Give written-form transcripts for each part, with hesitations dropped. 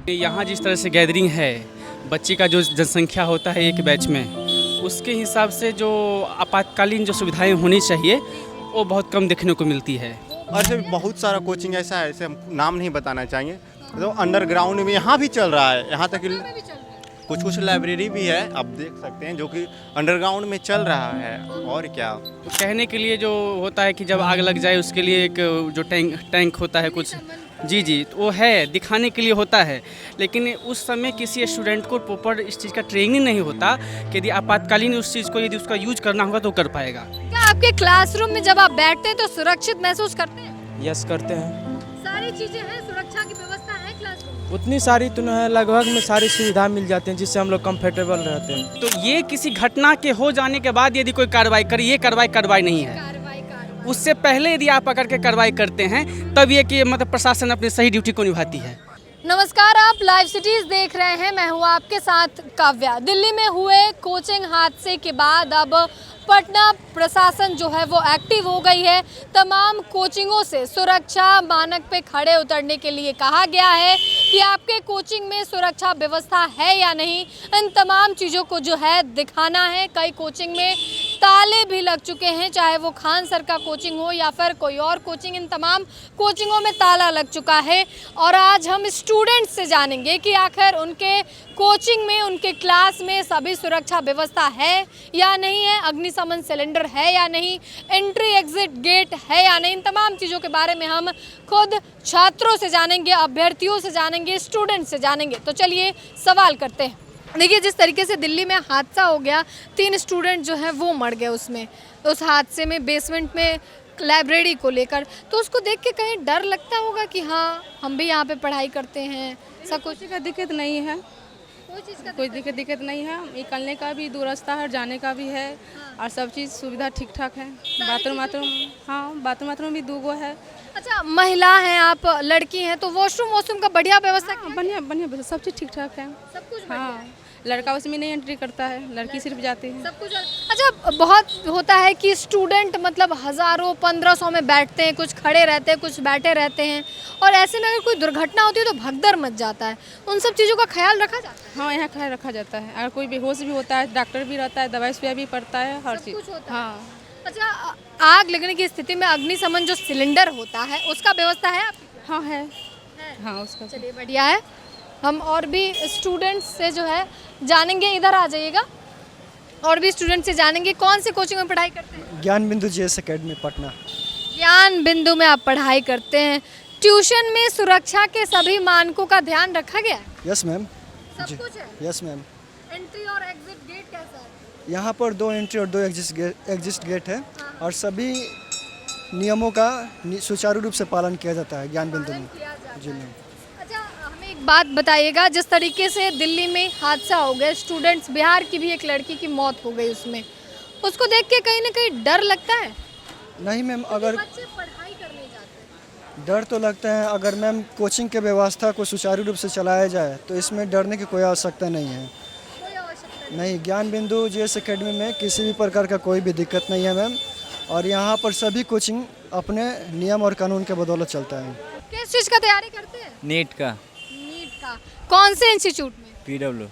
यहाँ जिस तरह से गैदरिंग है, बच्चे का जो जनसंख्या होता है एक बैच में, उसके हिसाब से जो आपातकालीन जो सुविधाएं होनी चाहिए वो बहुत कम देखने को मिलती है। और ऐसे भी बहुत सारा कोचिंग ऐसा है, ऐसे हम नाम नहीं बताना चाहेंगे, तो अंडरग्राउंड में यहाँ भी चल रहा है। यहाँ तक कि कुछ लाइब्रेरी भी है, आप देख सकते हैं, जो कि अंडरग्राउंड में चल रहा है। और क्या तो कहने के लिए जो होता है कि जब आग लग जाए उसके लिए एक जो टैंक होता है कुछ, जी तो वो है, दिखाने के लिए होता है, लेकिन उस समय किसी स्टूडेंट को प्रॉपर इस चीज़ का ट्रेनिंग नहीं होता कि यदि आपातकालीन उस चीज़ को यदि उसका यूज करना होगा तो कर पाएगा। क्या आपके क्लासरूम में जब आप बैठते हैं तो सुरक्षित महसूस करते हैं? यस करते हैं। सारी चीजें हैं, सुरक्षा की व्यवस्था है क्लासरूम में? उतनी सारी तो नहीं है, लगभग में सारी सुविधा मिल जाती हैं जिससे हम लोग कंफर्टेबल रहते हैं। तो ये किसी घटना के हो जाने के बाद यदि कोई कार्रवाई करे, ये कार्रवाई नहीं है। उससे पहले यदि आप पकड़ के कार्रवाई करते हैं तब ये कि मतलब प्रशासन अपनी सही ड्यूटी को निभाती है। नमस्कार, आप लाइव सिटीज देख रहे हैं, मैं हूँ आपके साथ काव्या। दिल्ली में हुए कोचिंग हादसे के बाद अब पटना प्रशासन जो है वो एक्टिव हो गई है। तमाम कोचिंगों से सुरक्षा मानक पे खड़े उतरने के लिए कहा गया है कि आपके कोचिंग में सुरक्षा व्यवस्था है या नहीं, इन तमाम चीज़ों को जो है दिखाना है। कई कोचिंग में ताले भी लग चुके हैं, चाहे वो खान सर का कोचिंग हो या फिर कोई और कोचिंग, इन तमाम कोचिंगों में ताला लग चुका है। और आज हम स्टूडेंट्स से जानेंगे कि आखिर उनके कोचिंग में, उनके क्लास में सभी सुरक्षा व्यवस्था है या नहीं है, अग्निशमन सिलेंडर है या नहीं, एंट्री एग्जिट गेट है या नहीं। इन तमाम चीज़ों के बारे में हम खुद छात्रों से जानेंगे, अभ्यर्थियों से जानेंगे, स्टूडेंट से जानेंगे। तो चलिए सवाल करते हैं। देखिए, जिस तरीके से दिल्ली में हादसा हो गया, 3 स्टूडेंट जो हैं वो मर गए उसमें, उस हादसे में बेसमेंट में लाइब्रेरी को लेकर, तो उसको देख के कहीं डर लगता होगा कि हाँ हम भी यहाँ पे पढ़ाई करते हैं, सब कुछ का दिक्कत नहीं है, कोई चीज़ का कोई दिक्कत नहीं है। निकलने का भी दो रास्ता है, जाने का भी है, और सब चीज़ सुविधा ठीक ठाक है। बाथरूम भी 2 गो है। अच्छा, महिला हैं आप, लड़की हैं, तो वॉशरूम का बढ़िया व्यवस्था की है? बढ़िया सब चीज़ ठीक ठाक है। सब कुछ हाँ, लड़का उसमें नहीं एंट्री करता है, लड़की सिर्फ जाती है। सब कुछ। अच्छा, बहुत होता है कि स्टूडेंट मतलब हज़ारों 1500 में बैठते हैं, कुछ खड़े रहते हैं, कुछ बैठे रहते हैं, और ऐसे में अगर कोई दुर्घटना होती है तो भगदड़ मच जाता है। उन सब चीज़ों का ख्याल रखा जाता है? हाँ, यहाँ ख्याल रखा जाता है। अगर कोई बेहोश भी होता है, डॉक्टर भी रहता है, दवाई सुइया भी पड़ता है, हर चीज़ कुछ होता है। हाँ। अच्छा, आग लगने की स्थिति में अग्निशमन जो सिलेंडर होता है उसका व्यवस्था है आपकी? हाँ है। हाँ, उसका चलिए बढ़िया है। हम और भी स्टूडेंट्स से जो है जानेंगे, इधर आ जाइएगा, और भी स्टूडेंट से जानेंगे कौन से कोचिंग में पढ़ाई करते हैं। ज्ञान बिंदु जीएस एकेडमी पटना। ज्ञान बिंदु में आप पढ़ाई करते हैं। ट्यूशन में सुरक्षा के सभी मानकों का ध्यान रखा गया है? Yes ma'am. सब कुछ है? Yes ma'am. एंट्री और एग्जिट गेट कैसा है? यहाँ पर 2 एंट्री और 2 एग्जिट गेट है, और सभी नियमों का सुचारू रूप से पालन किया जाता है ज्ञान बिंदु में। जी मैम। अच्छा, हमें एक बात बताइएगा, जिस तरीके से दिल्ली में हादसा हो गया, स्टूडेंट्स, बिहार की भी एक लड़की की मौत हो गई उसमें, उसको देख के कहीं ना कहीं डर लगता है? नहीं मैम, अगर बच्चे पढ़ाई करने जाते हैं। डर तो लगता है, अगर मैम कोचिंग के व्यवस्था को सुचारू रूप से चलाया जाए तो इसमें डरने की कोई आवश्यकता नहीं है। कोई आवश्यकता नहीं, ज्ञान बिंदु जीएस एकेडमी में किसी भी प्रकार का कोई भी दिक्कत नहीं है मैम, और यहाँ पर सभी कोचिंग अपने नियम और कानून के बदौलत चलता है। किस चीज़ का तैयारी करते हैं? नीट का। नीट का। कौन से इंस्टीट्यूट में? पीडब्ल्यू।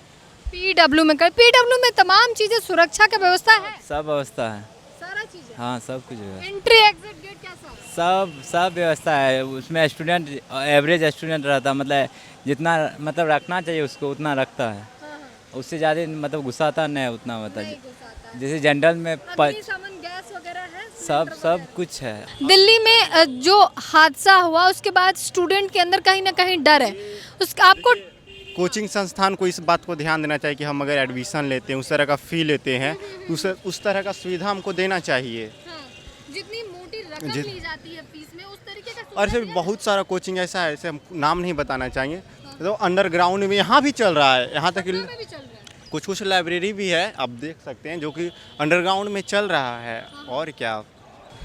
पीडब्ल्यू में कर। पीडब्ल्यू में तमाम चीजें, सुरक्षा का व्यवस्था है? सब व्यवस्था है। सारा चीजें? हाँ, सब कुछ है। एंट्री एग्जिट गेट कैसा है? सब व्यवस्था है। उसमें स्टूडेंट, एवरेज स्टूडेंट रहता, मतलब जितना मतलब रखना चाहिए उसको उतना रखता है। उससे ज़्यादा मतलब घुसाता नहीं उतना, मतलब जैसे जनरल में अग्निशमन गैस वगैरह है? सब कुछ है। दिल्ली में जो हादसा हुआ उसके बाद स्टूडेंट के अंदर कहीं ना कहीं डर है, उसका आपको? कोचिंग संस्थान को इस बात को ध्यान देना चाहिए कि हम अगर एडमिशन लेते हैं, उस तरह का फी लेते हैं, उस तरह का सुविधा हमको देना चाहिए। जितनी मोटी रकम ली जाती है फीस में, उस तरीके का। और ऐसे भी बहुत सारा कोचिंग ऐसा है, ऐसे हम नाम नहीं बताना चाहेंगे, तो अंडरग्राउंड में यहाँ भी चल रहा है। यहाँ तक कि कुछ लाइब्रेरी भी है, आप देख सकते हैं, जो कि अंडरग्राउंड में चल रहा है। और क्या,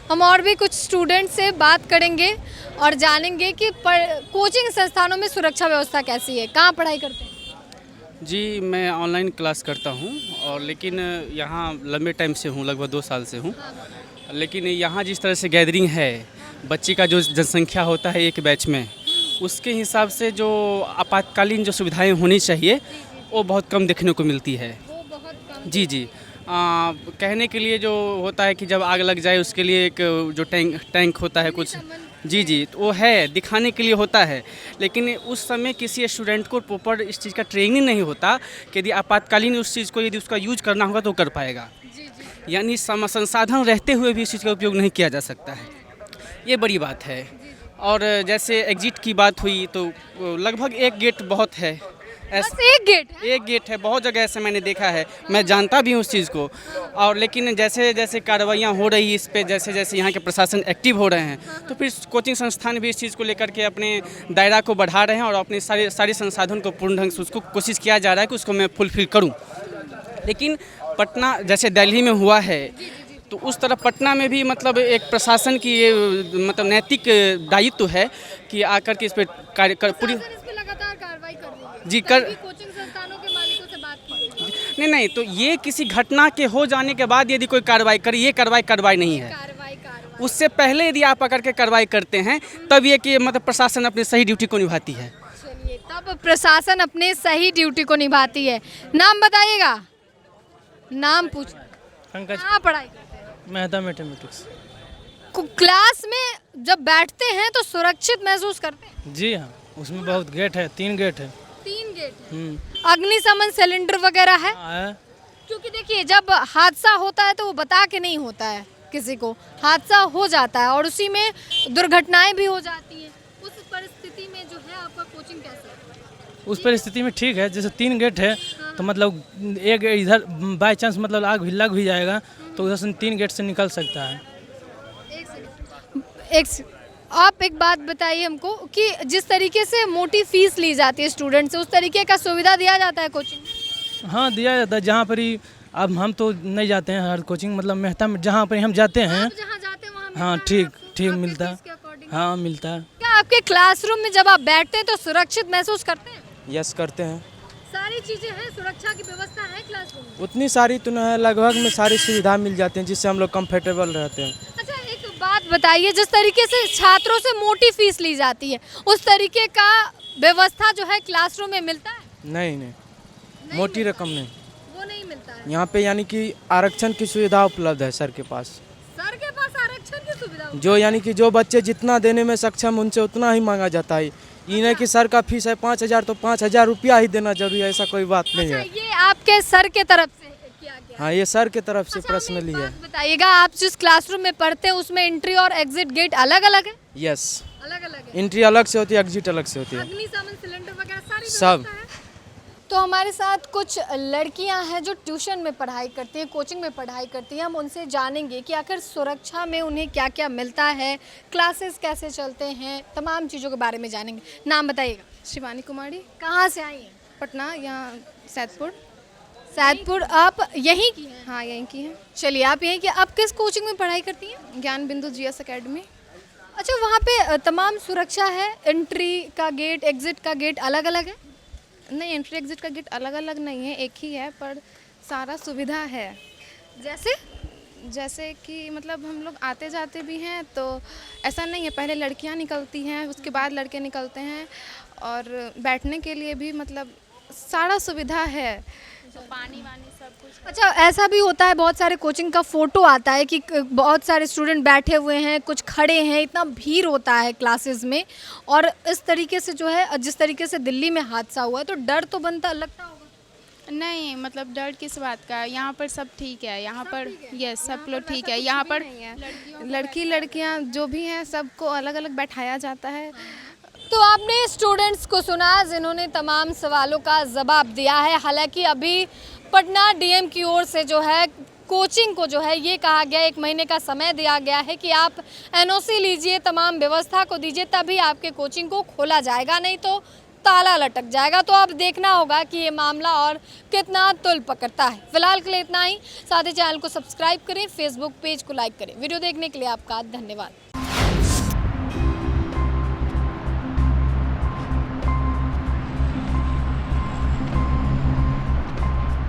हम और भी कुछ स्टूडेंट से बात करेंगे और जानेंगे कि कोचिंग संस्थानों में सुरक्षा व्यवस्था कैसी है, कहाँ पढ़ाई करते हैं? जी, मैं ऑनलाइन क्लास करता हूँ, और लेकिन यहाँ लंबे टाइम से हूँ, लगभग 2 साल से हूँ। लेकिन यहाँ जिस तरह से गैदरिंग है, बच्चे का जो जनसंख्या होता है एक बैच में, उसके हिसाब से जो आपातकालीन जो सुविधाएं होनी चाहिए वो बहुत कम देखने को मिलती है। वो बहुत कम। जी जी। कहने के लिए जो होता है कि जब आग लग जाए उसके लिए एक जो टैंक होता है कुछ, जी जी, तो वो है, दिखाने के लिए होता है, लेकिन उस समय किसी स्टूडेंट को प्रॉपर इस चीज़ का ट्रेनिंग नहीं होता कि यदि आपातकालीन उस चीज़ को यदि उसका यूज करना होगा तो कर पाएगा। यानी संसाधन रहते हुए भी इस चीज़ का उपयोग नहीं किया जा सकता है, ये बड़ी बात है। और जैसे एग्जिट की बात हुई तो लगभग एक गेट बहुत है, बस एक गेट है। एक गेट है, बहुत जगह ऐसे मैंने देखा है, मैं जानता भी हूँ उस चीज़ को। और लेकिन जैसे जैसे कार्रवाइयाँ हो रही इस पे, जैसे जैसे यहाँ के प्रशासन एक्टिव हो रहे हैं, तो फिर कोचिंग संस्थान भी इस चीज़ को लेकर के अपने दायरा को बढ़ा रहे हैं और अपने सारे संसाधन को पूर्ण ढंग से उसको कोशिश किया जा रहा है कि उसको मैं फुलफिल करूँ। लेकिन पटना जैसे दिल्ली में हुआ है, तो उस तरह पटना में भी मतलब एक प्रशासन की ये मतलब नैतिक दायित्व है कि आकर के इस पर कार्य कर पूरी इस पे लगातार कार्रवाई कर रही है। जी कल भी कोचिंग संस्थानों के मालिकों से बात की। नहीं, तो ये किसी घटना के हो जाने के बाद यदि कोई कार्रवाई करे, ये कार्रवाई नहीं है। कार्रवाई उससे पहले यदि आप आकर के कार्रवाई करते हैं तब ये कि मतलब प्रशासन अपनी सही ड्यूटी को निभाती है। चलिए, तब प्रशासन अपने सही ड्यूटी को निभाती है। नाम बताइएगा। नाम पूछ। पंकज कहाँ पढ़ाई करते हैं? मेहता मैथमेटिक्स। क्लास में जब बैठते हैं तो सुरक्षित महसूस करते हैं? जी हाँ, उसमें बहुत गेट है, 3 गेट है। 3 गेट है। अग्निशमन सिलेंडर वगैरह है? हाँ, क्योंकि देखिए, जब हादसा होता है तो वो बता के नहीं होता है, किसी को हादसा हो जाता है और उसी में दुर्घटनाएं भी हो जाती हैं। उस परिस्थिति में जो है आपका कोचिंग कैसा है? उस परिस्थिति में ठीक है, जैसे 3 गेट है तो मतलब एक इधर बाय चांस मतलब आग भी लग भी जाएगा तो उधर से 3 गेट से निकल सकता है। आप एक बात बताइए हमको कि जिस तरीके से मोटी फीस ली जाती है स्टूडेंट से, उस तरीके का सुविधा दिया जाता है कोचिंग? हाँ, दिया जाता है। जहाँ पर ही अब हम तो नहीं जाते हैं हर कोचिंग, मतलब मेहता में जहाँ पर हम जाते हैं, आप जहाँ जाते हैं वहाँ हाँ मिलता है ठीक आपको? मिलता आपके है। फीस के according? हाँ मिलता है। क्या आपके क्लासरूम में जब आप बैठते हैं तो सुरक्षित महसूस करते हैं? यस करते हैं। सारी चीजें हैं, सुरक्षा की व्यवस्था है क्लासरूम में? उतनी सारी तो नहीं है, लगभग में सारी सुविधा मिल जाती हैं जिससे हम लोग कंफर्टेबल रहते हैं। अच्छा, एक बात बताइए, जिस तरीके से छात्रों से मोटी फीस ली जाती है उस तरीके का व्यवस्था जो है क्लासरूम में मिलता है? नहीं, मोटी रकम नहीं। वो नहीं मिलता है। यहाँ पे यानी कि आरक्षण की सुविधा उपलब्ध है सर के पास। सर के पास आरक्षण की सुविधा? जो यानी कि जो बच्चे जितना देने में सक्षम उनसे उतना ही मांगा जाता है। ये नहीं कि सर का फीस है 5,000 तो 5,000 रुपया ही देना जरूरी है, ऐसा कोई बात नहीं है। अच्छा, ये आपके सर के तरफ से किया गया? हाँ, ये सर के तरफ से अच्छा, हमें एक पर्सनली है। बात बताइएगा, आप जिस क्लासरूम में पढ़ते हैं उसमें एंट्री और एग्जिट गेट अलग अलग है? यस, अलग अलग है। एंट्री अलग से होती है, एग्जिट अलग से होती है। अग्निशमन सिलेंडर वगैरह सारी सब। व्यवस्था है? तो हमारे साथ कुछ लड़कियां हैं जो ट्यूशन में पढ़ाई करती हैं, कोचिंग में पढ़ाई करती हैं। हम उनसे जानेंगे कि आखिर सुरक्षा में उन्हें क्या क्या मिलता है, क्लासेस कैसे चलते हैं, तमाम चीज़ों के बारे में जानेंगे। नाम बताइएगा। शिवानी कुमारी, कहाँ से आई हैं? पटना, यहाँ सैदपुर। सैदपुर। आप यहीं की हैं? हाँ, यहीं की है। चलिए, आप यहीं की। आप किस कोचिंग में पढ़ाई करती हैं? ज्ञान बिंदु जीएस एकेडमी। अच्छा, वहाँ पे तमाम सुरक्षा है? एंट्री का गेट, एग्जिट का गेट अलग अलग है? नहीं, एंट्री एग्जिट का गेट अलग अलग नहीं है, एक ही है, पर सारा सुविधा है। जैसे कि मतलब हम लोग आते जाते भी हैं तो ऐसा नहीं है, पहले लड़कियां निकलती हैं उसके बाद लड़के निकलते हैं, और बैठने के लिए भी मतलब सारा सुविधा है, तो पानी वानी सब कुछ। अच्छा, ऐसा भी होता है, बहुत सारे कोचिंग का फोटो आता है कि बहुत सारे स्टूडेंट बैठे हुए हैं, कुछ खड़े हैं, इतना भीड़ होता है क्लासेस में, और इस तरीके से जो है, जिस तरीके से दिल्ली में हादसा हुआ है तो डर तो बनता लगता होगा? नहीं, मतलब डर किस बात का, यहाँ पर सब ठीक है, यहाँ पर यस सब लोग ठीक है, यहाँ पर लड़कियां जो भी हैं सबको अलग अलग बैठाया जाता है। तो आपने स्टूडेंट्स को सुना जिन्होंने तमाम सवालों का जवाब दिया है। हालांकि अभी पटना डीएम की ओर से जो है कोचिंग को जो है ये कहा गया, 1 महीने का समय दिया गया है कि आप एनओसी लीजिए, तमाम व्यवस्था को दीजिए, तभी आपके कोचिंग को खोला जाएगा, नहीं तो ताला लटक जाएगा। तो अब देखना होगा कि ये मामला और कितना तुल पकड़ता है। फिलहाल के लिए इतना ही। साथ ही चैनल को सब्सक्राइब करें, फेसबुक पेज को लाइक करें। वीडियो देखने के लिए आपका धन्यवाद।